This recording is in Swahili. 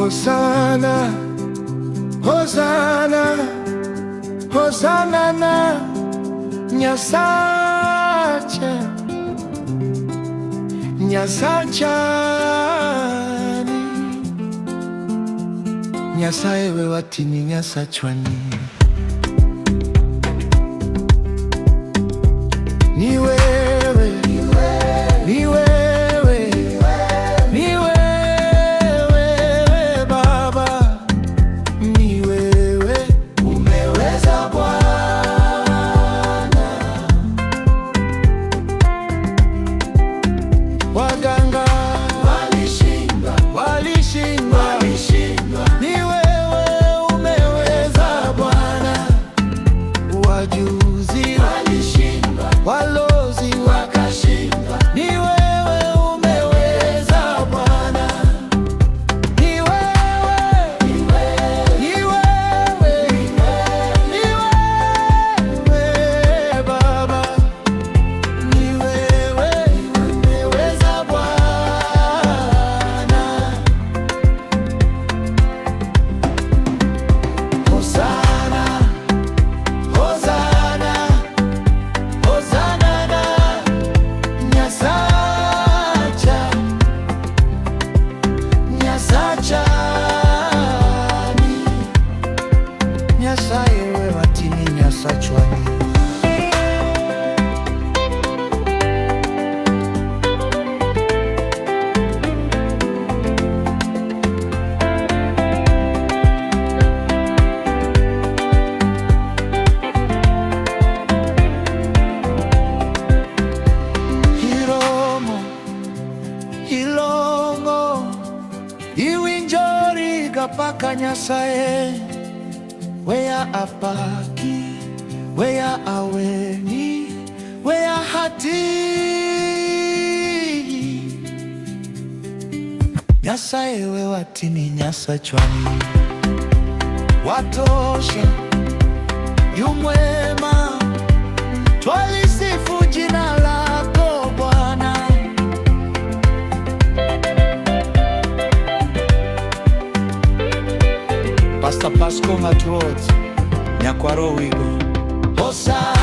Hosana, Hosana, Hosana na Nyasacha, Nyasachani. Nyasaye we watini Nyasachwani. Ni wewe, ni wewe, ni wewe. Waganga walishindwa, walishindwa. Ni wewe umeweza Bwana. Wajuzi walishindwa, walozi wakashindwa. Ni wewe umeweza Bwana. Ni wewe, ni wewe, ni wewe, ni wewe Baba. Ni wewe umeweza Hosana, Hosana, Hosana na Nyasacha, Nyasachani. Nyasaye we watini Nyasachwani. Ilongo iwinjori kapaka Nyasaye weya apaki weya aweni weya hati. Nyasaye we watini Nyasachwani. Watosha yumwema, twalisifu jina lako Bwana. Pastor Pasco Matwot Nyakwaro Wigo. Hosana.